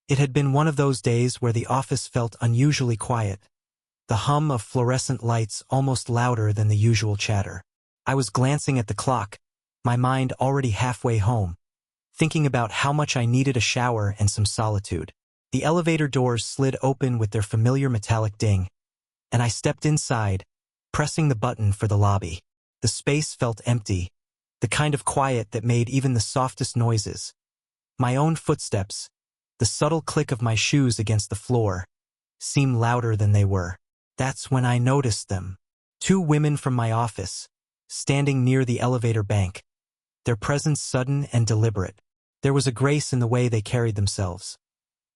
It had been one of those days where the office felt unusually quiet, the hum of fluorescent lights almost louder than the usual chatter. I was glancing at the clock, my mind already halfway home, thinking about how much I needed a shower and some solitude. The elevator doors slid open with their familiar metallic ding, and I stepped inside, pressing the button for the lobby. The space felt empty, the kind of quiet that made even the softest noises, my own footsteps, the subtle click of my shoes against the floor, seemed louder than they were. That's when I noticed them. 2 women from my office, standing near the elevator bank, their presence sudden and deliberate. There was a grace in the way they carried themselves.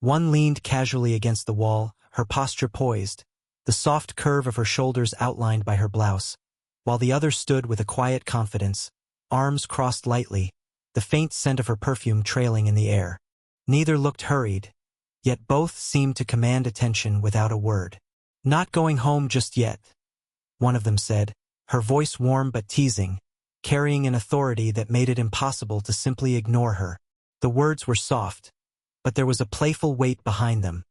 One leaned casually against the wall, her posture poised, the soft curve of her shoulders outlined by her blouse, while the other stood with a quiet confidence, arms crossed lightly, the faint scent of her perfume trailing in the air. Neither looked hurried, yet both seemed to command attention without a word. "Not going home just yet," one of them said, her voice warm but teasing, carrying an authority that made it impossible to simply ignore her. The words were soft, but there was a playful weight behind them,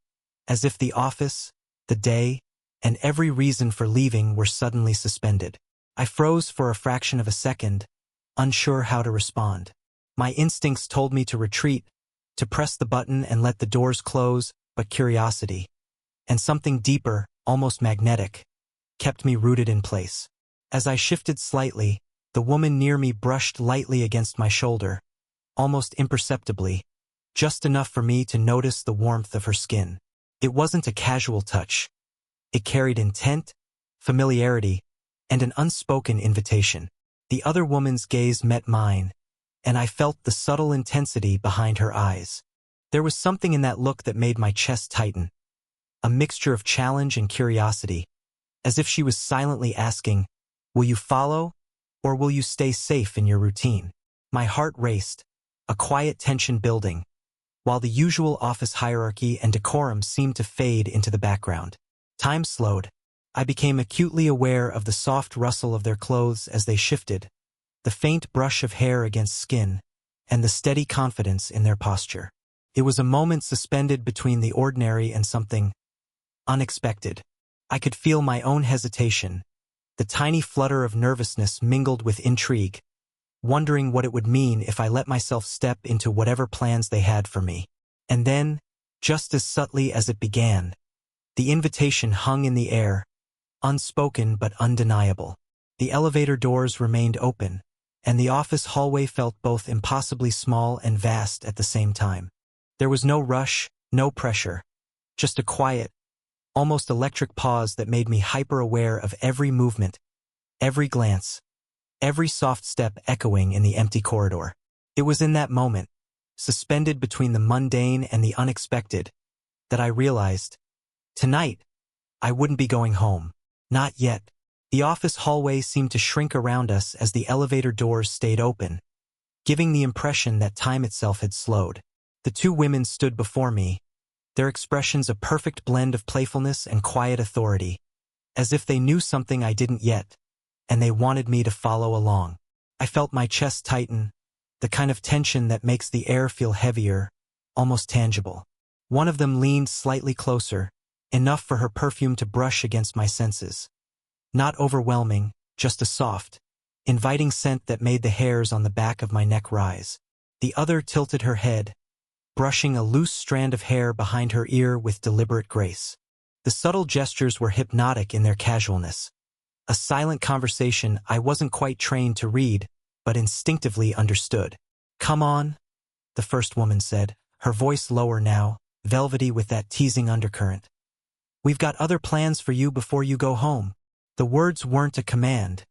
as if the office, the day, and every reason for leaving were suddenly suspended. I froze for a fraction of a second, unsure how to respond. My instincts told me to retreat, to press the button and let the doors close, but curiosity, and something deeper, almost magnetic, kept me rooted in place. As I shifted slightly, the woman near me brushed lightly against my shoulder, almost imperceptibly, just enough for me to notice the warmth of her skin. It wasn't a casual touch. It carried intent, familiarity, and an unspoken invitation. The other woman's gaze met mine, and I felt the subtle intensity behind her eyes. There was something in that look that made my chest tighten, a mixture of challenge and curiosity, as if she was silently asking, "Will you follow, or will you stay safe in your routine?" My heart raced, a quiet tension building, while the usual office hierarchy and decorum seemed to fade into the background. Time slowed. I became acutely aware of the soft rustle of their clothes as they shifted, the faint brush of hair against skin, and the steady confidence in their posture. It was a moment suspended between the ordinary and something unexpected. I could feel my own hesitation, the tiny flutter of nervousness mingled with intrigue, wondering what it would mean if I let myself step into whatever plans they had for me. And then, just as subtly as it began, the invitation hung in the air, unspoken but undeniable. The elevator doors remained open, and the office hallway felt both impossibly small and vast at the same time. There was no rush, no pressure, just a quiet, almost electric pause that made me hyper-aware of every movement, every glance, every soft step echoing in the empty corridor. It was in that moment, suspended between the mundane and the unexpected, that I realized, tonight, I wouldn't be going home. Not yet. The office hallway seemed to shrink around us as the elevator doors stayed open, giving the impression that time itself had slowed. The 2 women stood before me, their expressions a perfect blend of playfulness and quiet authority, as if they knew something I didn't yet, and they wanted me to follow along. I felt my chest tighten, the kind of tension that makes the air feel heavier, almost tangible. One of them leaned slightly closer, enough for her perfume to brush against my senses. Not overwhelming, just a soft, inviting scent that made the hairs on the back of my neck rise. The other tilted her head, brushing a loose strand of hair behind her ear with deliberate grace. The subtle gestures were hypnotic in their casualness. A silent conversation I wasn't quite trained to read, but instinctively understood. "Come on," the first woman said, her voice lower now, velvety with that teasing undercurrent. "We've got other plans for you before you go home." The words weren't a command,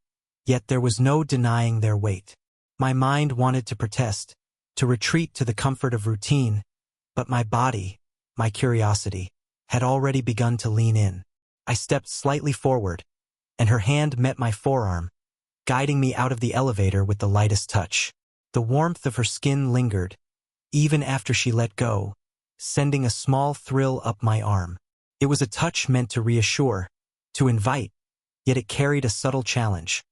yet there was no denying their weight. My mind wanted to protest, to retreat to the comfort of routine, but my body, my curiosity, had already begun to lean in. I stepped slightly forward, and her hand met my forearm, guiding me out of the elevator with the lightest touch. The warmth of her skin lingered, even after she let go, sending a small thrill up my arm. It was a touch meant to reassure, to invite, yet it carried a subtle challenge.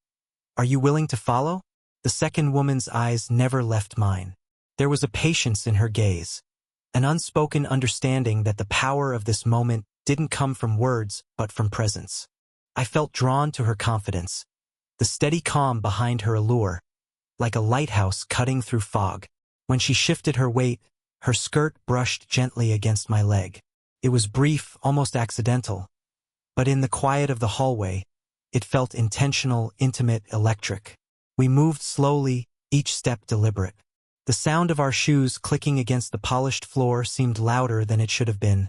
"Are you willing to follow?" The second woman's eyes never left mine. There was a patience in her gaze, an unspoken understanding that the power of this moment didn't come from words but from presence. I felt drawn to her confidence, the steady calm behind her allure, like a lighthouse cutting through fog. When she shifted her weight, her skirt brushed gently against my leg. It was brief, almost accidental, but in the quiet of the hallway, it felt intentional, intimate, electric. We moved slowly, each step deliberate. The sound of our shoes clicking against the polished floor seemed louder than it should have been,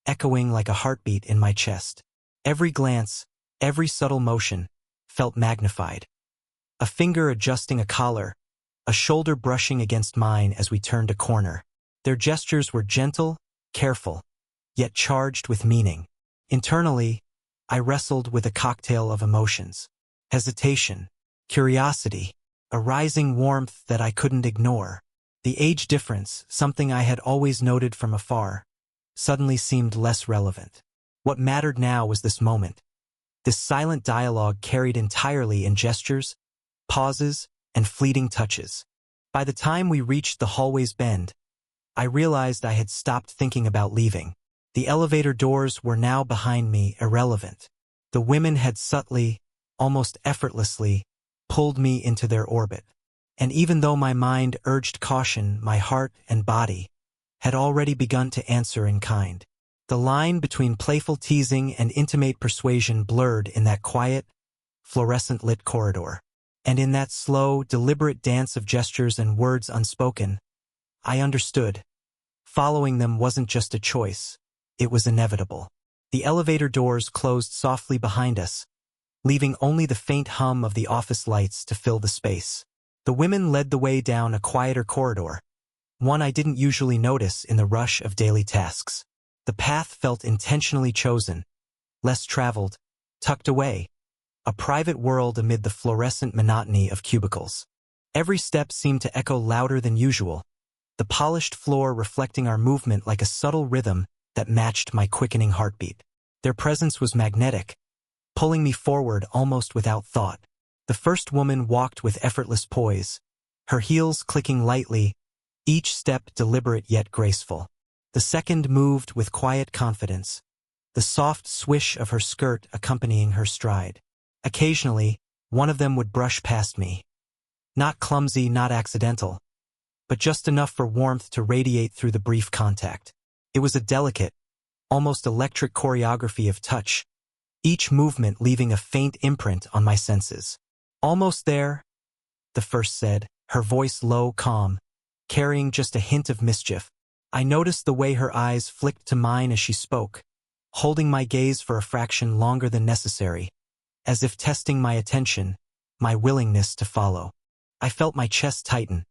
echoing like a heartbeat in my chest. Every glance, every subtle motion, felt magnified. A finger adjusting a collar, a shoulder brushing against mine as we turned a corner. Their gestures were gentle, careful, yet charged with meaning. Internally, I wrestled with a cocktail of emotions. Hesitation, curiosity, a rising warmth that I couldn't ignore. The age difference, something I had always noted from afar, suddenly seemed less relevant. What mattered now was this moment. This silent dialogue carried entirely in gestures, pauses, and fleeting touches. By the time we reached the hallway's bend, I realized I had stopped thinking about leaving. The elevator doors were now behind me, irrelevant. The women had subtly, almost effortlessly, pulled me into their orbit. And even though my mind urged caution, my heart and body had already begun to answer in kind. The line between playful teasing and intimate persuasion blurred in that quiet, fluorescent-lit corridor. And in that slow, deliberate dance of gestures and words unspoken, I understood. Following them wasn't just a choice. It was inevitable. The elevator doors closed softly behind us, leaving only the faint hum of the office lights to fill the space. The women led the way down a quieter corridor, one I didn't usually notice in the rush of daily tasks. The path felt intentionally chosen, less traveled, tucked away, a private world amid the fluorescent monotony of cubicles. Every step seemed to echo louder than usual, the polished floor reflecting our movement like a subtle rhythm that matched my quickening heartbeat. Their presence was magnetic, pulling me forward almost without thought. The first woman walked with effortless poise, her heels clicking lightly, each step deliberate yet graceful. The second moved with quiet confidence, the soft swish of her skirt accompanying her stride. Occasionally, one of them would brush past me. Not clumsy, not accidental, but just enough for warmth to radiate through the brief contact. It was a delicate, almost electric choreography of touch, each movement leaving a faint imprint on my senses. "Almost there," the first said, her voice low, calm, carrying just a hint of mischief. I noticed the way her eyes flicked to mine as she spoke, holding my gaze for a fraction longer than necessary, as if testing my attention, my willingness to follow. I felt my chest tighten,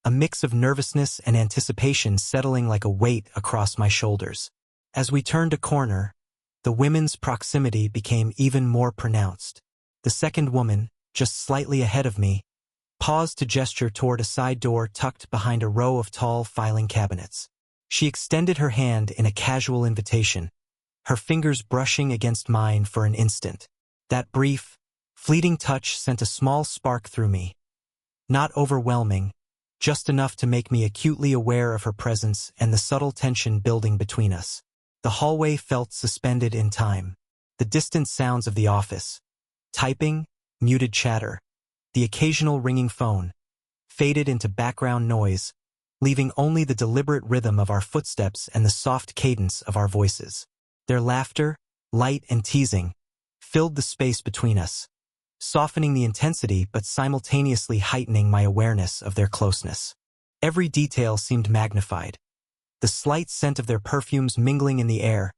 a mix of nervousness and anticipation settling like a weight across my shoulders. As we turned a corner, the women's proximity became even more pronounced. The second woman, just slightly ahead of me, paused to gesture toward a side door tucked behind a row of tall filing cabinets. She extended her hand in a casual invitation, her fingers brushing against mine for an instant. That brief, fleeting touch sent a small spark through me. Not overwhelming, just enough to make me acutely aware of her presence and the subtle tension building between us. The hallway felt suspended in time. The distant sounds of the office, typing, muted chatter, the occasional ringing phone, faded into background noise, leaving only the deliberate rhythm of our footsteps and the soft cadence of our voices. Their laughter, light and teasing, filled the space between us, softening the intensity but simultaneously heightening my awareness of their closeness. Every detail seemed magnified. The slight scent of their perfumes mingling in the air,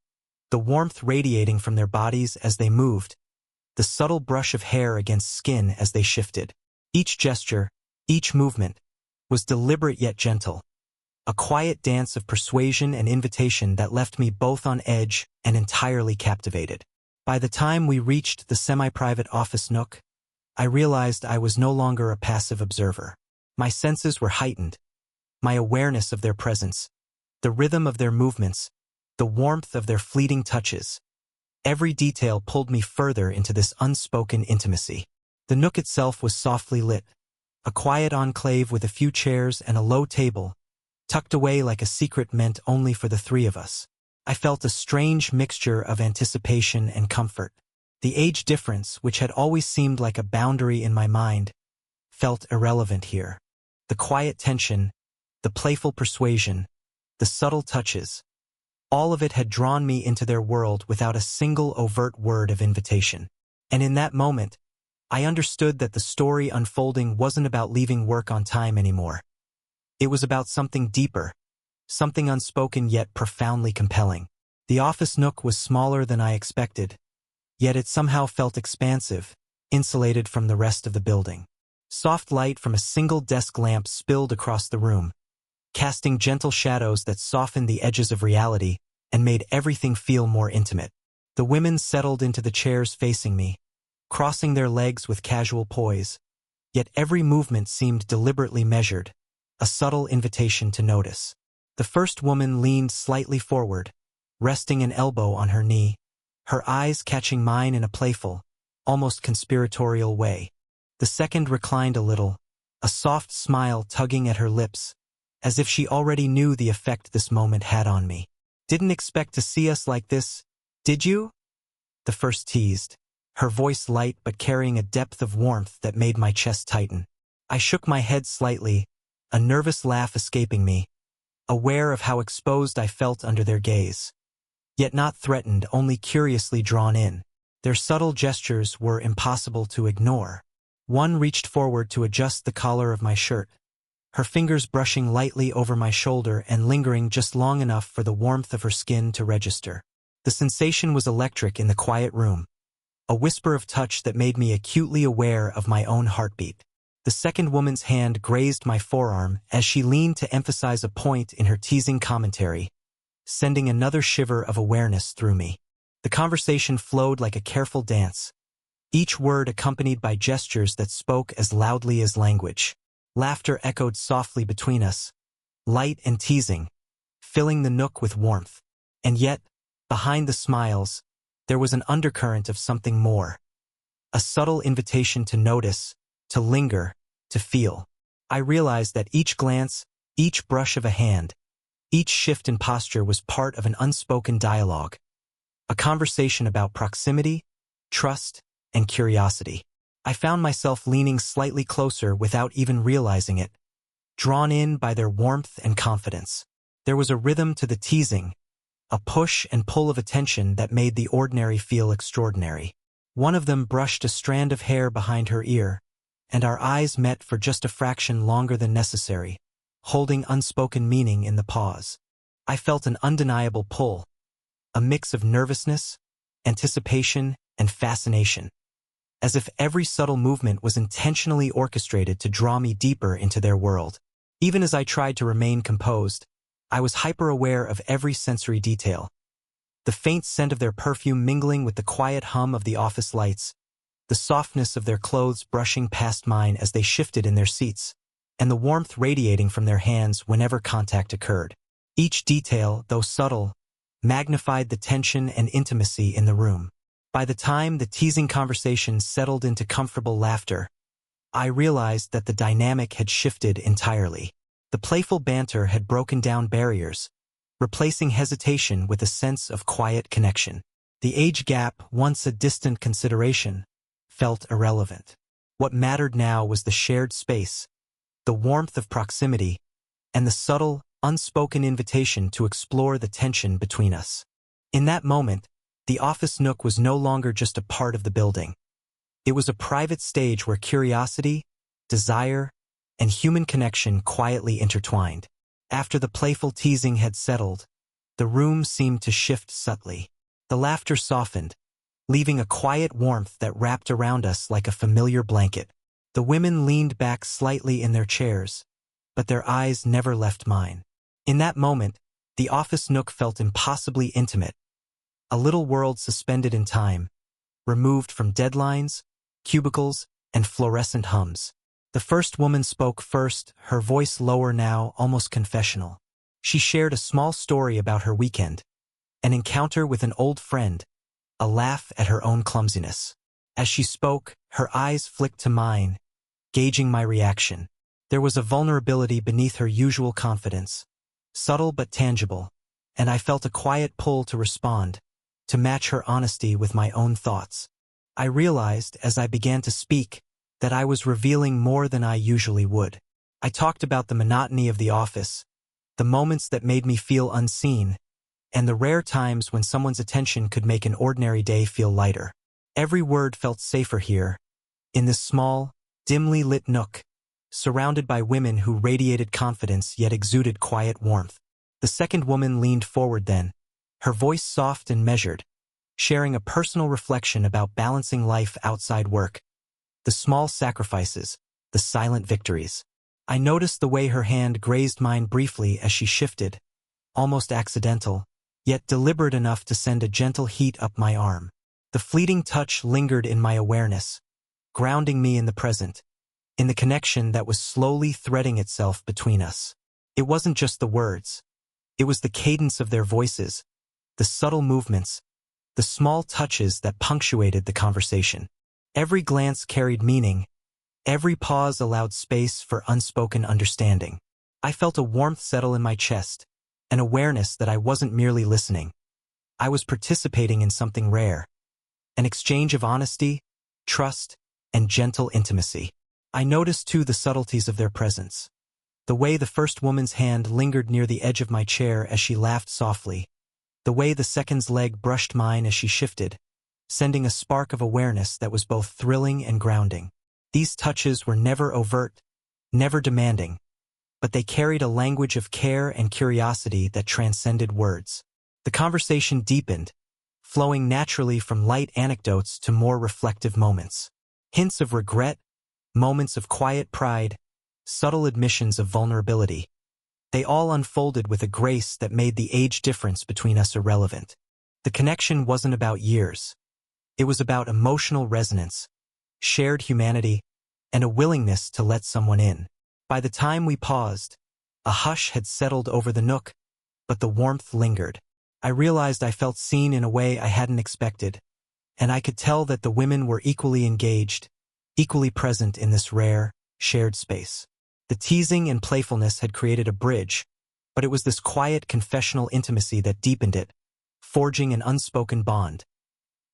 the warmth radiating from their bodies as they moved, the subtle brush of hair against skin as they shifted. Each gesture, each movement, was deliberate yet gentle, a quiet dance of persuasion and invitation that left me both on edge and entirely captivated. By the time we reached the semi-private office nook, I realized I was no longer a passive observer. My senses were heightened, my awareness of their presence, the rhythm of their movements, the warmth of their fleeting touches. Every detail pulled me further into this unspoken intimacy. The nook itself was softly lit, a quiet enclave with a few chairs and a low table, tucked away like a secret meant only for the three of us. I felt a strange mixture of anticipation and comfort. The age difference, which had always seemed like a boundary in my mind, felt irrelevant here. The quiet tension, the playful persuasion, the subtle touches, all of it had drawn me into their world without a single overt word of invitation. And in that moment, I understood that the story unfolding wasn't about leaving work on time anymore. It was about something deeper, something unspoken yet profoundly compelling. The office nook was smaller than I expected, yet it somehow felt expansive, insulated from the rest of the building. Soft light from a single desk lamp spilled across the room, casting gentle shadows that softened the edges of reality and made everything feel more intimate. The women settled into the chairs facing me, crossing their legs with casual poise, yet every movement seemed deliberately measured, a subtle invitation to notice. The first woman leaned slightly forward, resting an elbow on her knee, her eyes catching mine in a playful, almost conspiratorial way. The second reclined a little, a soft smile tugging at her lips, as if she already knew the effect this moment had on me. "Didn't expect to see us like this, did you?" the first teased, her voice light but carrying a depth of warmth that made my chest tighten. I shook my head slightly, a nervous laugh escaping me, aware of how exposed I felt under their gaze. Yet not threatened, only curiously drawn in. Their subtle gestures were impossible to ignore. One reached forward to adjust the collar of my shirt, her fingers brushing lightly over my shoulder and lingering just long enough for the warmth of her skin to register. The sensation was electric in the quiet room, a whisper of touch that made me acutely aware of my own heartbeat. The second woman's hand grazed my forearm as she leaned to emphasize a point in her teasing commentary, sending another shiver of awareness through me. The conversation flowed like a careful dance, each word accompanied by gestures that spoke as loudly as language. Laughter echoed softly between us, light and teasing, filling the nook with warmth. And yet, behind the smiles, there was an undercurrent of something more. A subtle invitation to notice, to linger, to feel. I realized that each glance, each brush of a hand, each shift in posture was part of an unspoken dialogue, a conversation about proximity, trust, and curiosity. I found myself leaning slightly closer without even realizing it, drawn in by their warmth and confidence. There was a rhythm to the teasing, a push and pull of attention that made the ordinary feel extraordinary. One of them brushed a strand of hair behind her ear, and our eyes met for just a fraction longer than necessary, holding unspoken meaning in the pause. I felt an undeniable pull, a mix of nervousness, anticipation, and fascination, as if every subtle movement was intentionally orchestrated to draw me deeper into their world. Even as I tried to remain composed, I was hyper-aware of every sensory detail. The faint scent of their perfume mingling with the quiet hum of the office lights, the softness of their clothes brushing past mine as they shifted in their seats, and the warmth radiating from their hands whenever contact occurred. Each detail, though subtle, magnified the tension and intimacy in the room. By the time the teasing conversation settled into comfortable laughter, I realized that the dynamic had shifted entirely. The playful banter had broken down barriers, replacing hesitation with a sense of quiet connection. The age gap, once a distant consideration, felt irrelevant. What mattered now was the shared space, the warmth of proximity, and the subtle, unspoken invitation to explore the tension between us. In that moment, the office nook was no longer just a part of the building. It was a private stage where curiosity, desire, and human connection quietly intertwined. After the playful teasing had settled, the room seemed to shift subtly. The laughter softened, leaving a quiet warmth that wrapped around us like a familiar blanket. The women leaned back slightly in their chairs, but their eyes never left mine. In that moment, the office nook felt impossibly intimate, a little world suspended in time, removed from deadlines, cubicles, and fluorescent hums. The first woman spoke first, her voice lower now, almost confessional. She shared a small story about her weekend, an encounter with an old friend, a laugh at her own clumsiness. As she spoke, her eyes flicked to mine, gauging my reaction. There was a vulnerability beneath her usual confidence, subtle but tangible, and I felt a quiet pull to respond, to match her honesty with my own thoughts. I realized, as I began to speak, that I was revealing more than I usually would. I talked about the monotony of the office, the moments that made me feel unseen, and the rare times when someone's attention could make an ordinary day feel lighter. Every word felt safer here, in this small, dimly lit nook, surrounded by women who radiated confidence yet exuded quiet warmth. The second woman leaned forward then, her voice soft and measured, sharing a personal reflection about balancing life outside work. The small sacrifices, the silent victories. I noticed the way her hand grazed mine briefly as she shifted, almost accidental, yet deliberate enough to send a gentle heat up my arm. The fleeting touch lingered in my awareness, grounding me in the present, in the connection that was slowly threading itself between us. It wasn't just the words. It was the cadence of their voices, the subtle movements, the small touches that punctuated the conversation. Every glance carried meaning. Every pause allowed space for unspoken understanding. I felt a warmth settle in my chest, an awareness that I wasn't merely listening. I was participating in something rare, an exchange of honesty, trust, and gentle intimacy. I noticed too the subtleties of their presence. The way the first woman's hand lingered near the edge of my chair as she laughed softly. The way the second's leg brushed mine as she shifted, sending a spark of awareness that was both thrilling and grounding. These touches were never overt, never demanding, but they carried a language of care and curiosity that transcended words. The conversation deepened, flowing naturally from light anecdotes to more reflective moments. Hints of regret, moments of quiet pride, subtle admissions of vulnerability. They all unfolded with a grace that made the age difference between us irrelevant. The connection wasn't about years. It was about emotional resonance, shared humanity, and a willingness to let someone in. By the time we paused, a hush had settled over the nook, but the warmth lingered. I realized I felt seen in a way I hadn't expected, and I could tell that the women were equally engaged, equally present in this rare, shared space. The teasing and playfulness had created a bridge, but it was this quiet confessional intimacy that deepened it, forging an unspoken bond.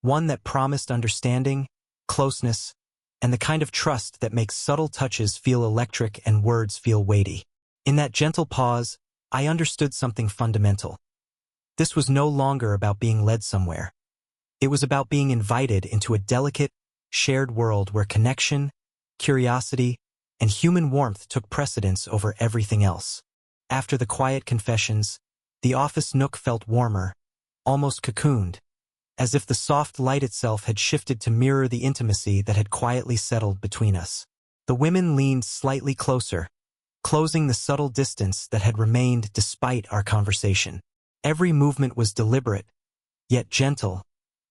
One that promised understanding, closeness, and the kind of trust that makes subtle touches feel electric and words feel weighty. In that gentle pause, I understood something fundamental. This was no longer about being led somewhere. It was about being invited into a delicate, shared world where connection, curiosity, and human warmth took precedence over everything else. After the quiet confessions, the office nook felt warmer, almost cocooned, as if the soft light itself had shifted to mirror the intimacy that had quietly settled between us. The women leaned slightly closer, closing the subtle distance that had remained despite our conversation. Every movement was deliberate, yet gentle,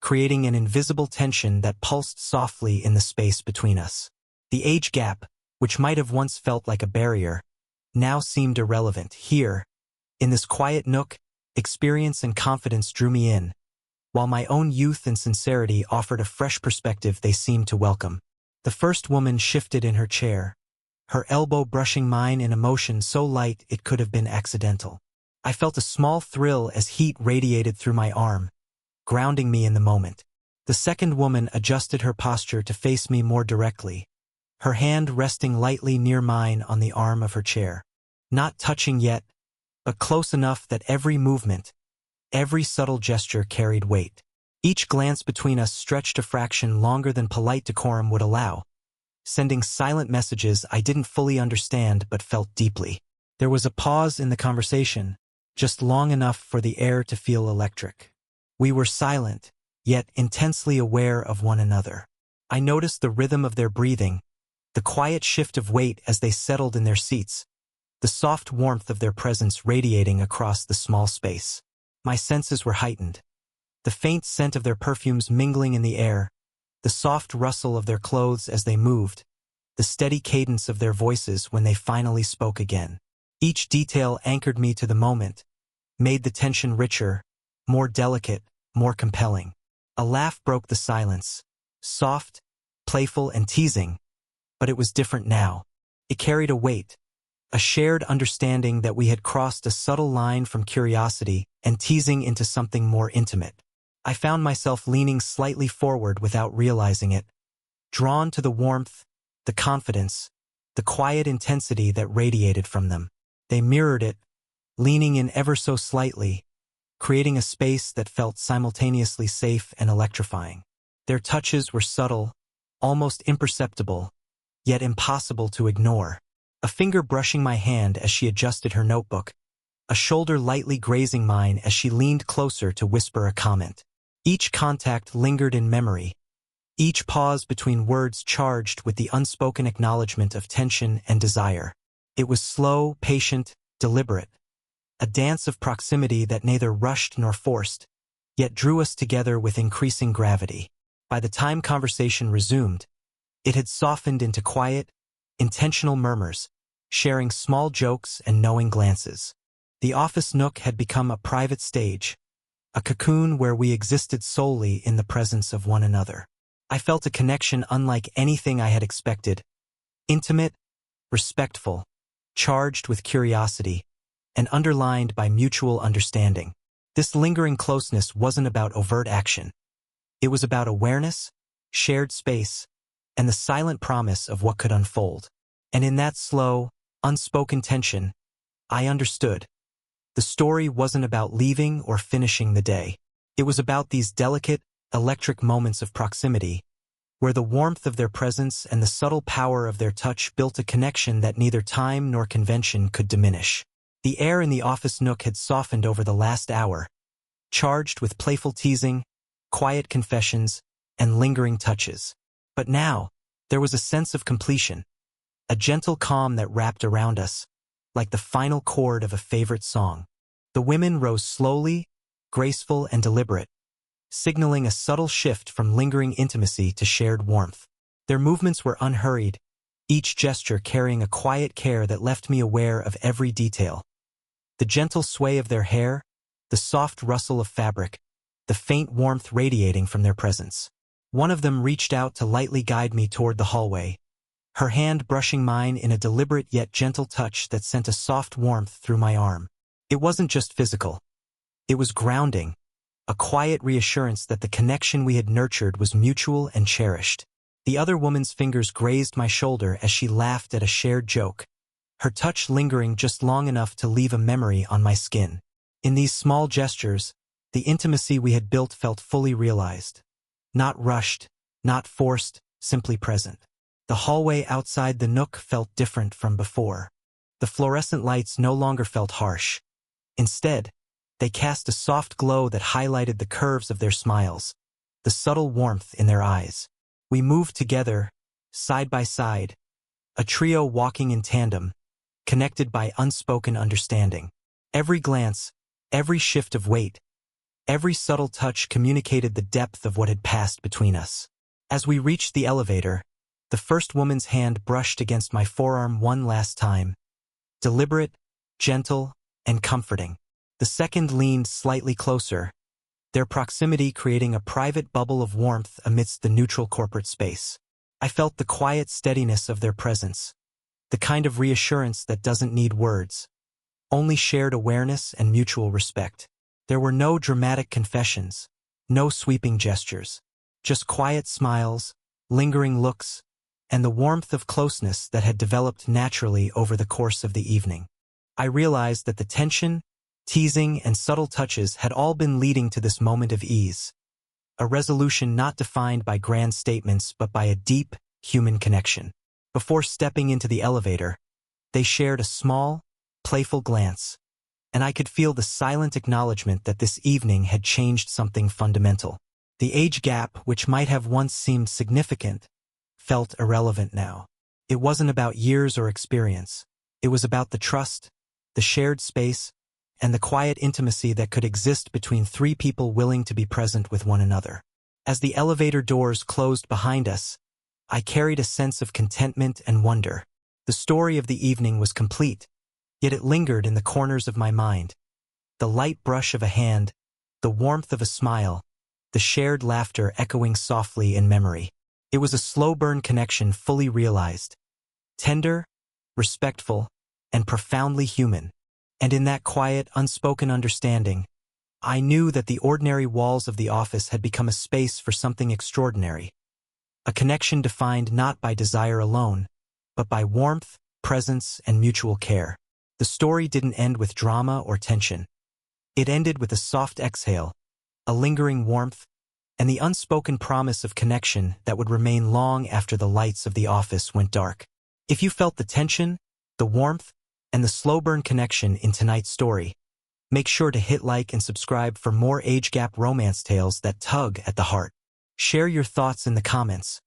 creating an invisible tension that pulsed softly in the space between us. The age gap, which might have once felt like a barrier, now seemed irrelevant. Here, in this quiet nook, experience and confidence drew me in, while my own youth and sincerity offered a fresh perspective they seemed to welcome. The first woman shifted in her chair, her elbow brushing mine in a motion so light it could have been accidental. I felt a small thrill as heat radiated through my arm, grounding me in the moment. The second woman adjusted her posture to face me more directly, her hand resting lightly near mine on the arm of her chair. Not touching yet, but close enough that every movement, every subtle gesture carried weight. Each glance between us stretched a fraction longer than polite decorum would allow, sending silent messages I didn't fully understand but felt deeply. There was a pause in the conversation, just long enough for the air to feel electric. We were silent, yet intensely aware of one another. I noticed the rhythm of their breathing, the quiet shift of weight as they settled in their seats, the soft warmth of their presence radiating across the small space. My senses were heightened. The faint scent of their perfumes mingling in the air, the soft rustle of their clothes as they moved, the steady cadence of their voices when they finally spoke again. Each detail anchored me to the moment, made the tension richer, more delicate, more compelling. A laugh broke the silence, soft, playful, and teasing, but it was different now. It carried a weight, a shared understanding that we had crossed a subtle line from curiosity and teasing into something more intimate. I found myself leaning slightly forward without realizing it, drawn to the warmth, the confidence, the quiet intensity that radiated from them. They mirrored it, leaning in ever so slightly, creating a space that felt simultaneously safe and electrifying. Their touches were subtle, almost imperceptible, yet impossible to ignore. A finger brushing my hand as she adjusted her notebook, a shoulder lightly grazing mine as she leaned closer to whisper a comment. Each contact lingered in memory, each pause between words charged with the unspoken acknowledgement of tension and desire. It was slow, patient, deliberate, a dance of proximity that neither rushed nor forced, yet drew us together with increasing gravity. By the time conversation resumed, it had softened into quiet, intentional murmurs, sharing small jokes and knowing glances. The office nook had become a private stage, a cocoon where we existed solely in the presence of one another. I felt a connection unlike anything I had expected, intimate, respectful, charged with curiosity, and underlined by mutual understanding. This lingering closeness wasn't about overt action. It was about awareness, shared space, and the silent promise of what could unfold. And in that slow, unspoken tension, I understood. The story wasn't about leaving or finishing the day. It was about these delicate, electric moments of proximity, where the warmth of their presence and the subtle power of their touch built a connection that neither time nor convention could diminish. The air in the office nook had softened over the last hour, charged with playful teasing, quiet confessions, and lingering touches. But now, there was a sense of completion, a gentle calm that wrapped around us, like the final chord of a favorite song. The women rose slowly, graceful and deliberate, signaling a subtle shift from lingering intimacy to shared warmth. Their movements were unhurried, each gesture carrying a quiet care that left me aware of every detail. The gentle sway of their hair, the soft rustle of fabric, the faint warmth radiating from their presence. One of them reached out to lightly guide me toward the hallway, her hand brushing mine in a deliberate yet gentle touch that sent a soft warmth through my arm. It wasn't just physical. It was grounding, a quiet reassurance that the connection we had nurtured was mutual and cherished. The other woman's fingers grazed my shoulder as she laughed at a shared joke, her touch lingering just long enough to leave a memory on my skin. In these small gestures, the intimacy we had built felt fully realized. Not rushed, not forced, simply present. The hallway outside the nook felt different from before. The fluorescent lights no longer felt harsh. Instead, they cast a soft glow that highlighted the curves of their smiles, the subtle warmth in their eyes. We moved together, side by side, a trio walking in tandem, connected by unspoken understanding. Every glance, every shift of weight, every subtle touch communicated the depth of what had passed between us. As we reached the elevator, the first woman's hand brushed against my forearm one last time, deliberate, gentle, and comforting. The second leaned slightly closer, their proximity creating a private bubble of warmth amidst the neutral corporate space. I felt the quiet steadiness of their presence, the kind of reassurance that doesn't need words, only shared awareness and mutual respect. There were no dramatic confessions, no sweeping gestures, just quiet smiles, lingering looks, and the warmth of closeness that had developed naturally over the course of the evening. I realized that the tension, teasing, and subtle touches had all been leading to this moment of ease, a resolution not defined by grand statements but by a deep, human connection. Before stepping into the elevator, they shared a small, playful glance, and I could feel the silent acknowledgement that this evening had changed something fundamental. The age gap, which might have once seemed significant, felt irrelevant now. It wasn't about years or experience. It was about the trust, the shared space, and the quiet intimacy that could exist between three people willing to be present with one another. As the elevator doors closed behind us, I carried a sense of contentment and wonder. The story of the evening was complete, yet it lingered in the corners of my mind. The light brush of a hand, the warmth of a smile, the shared laughter echoing softly in memory. It was a slow-burn connection fully realized, tender, respectful, and profoundly human. And in that quiet, unspoken understanding, I knew that the ordinary walls of the office had become a space for something extraordinary. A connection defined not by desire alone, but by warmth, presence, and mutual care. The story didn't end with drama or tension. It ended with a soft exhale, a lingering warmth, and the unspoken promise of connection that would remain long after the lights of the office went dark. If you felt the tension, the warmth, and the slow-burn connection in tonight's story, make sure to hit like and subscribe for more age-gap romance tales that tug at the heart. Share your thoughts in the comments.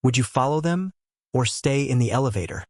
Would you follow them or stay in the elevator?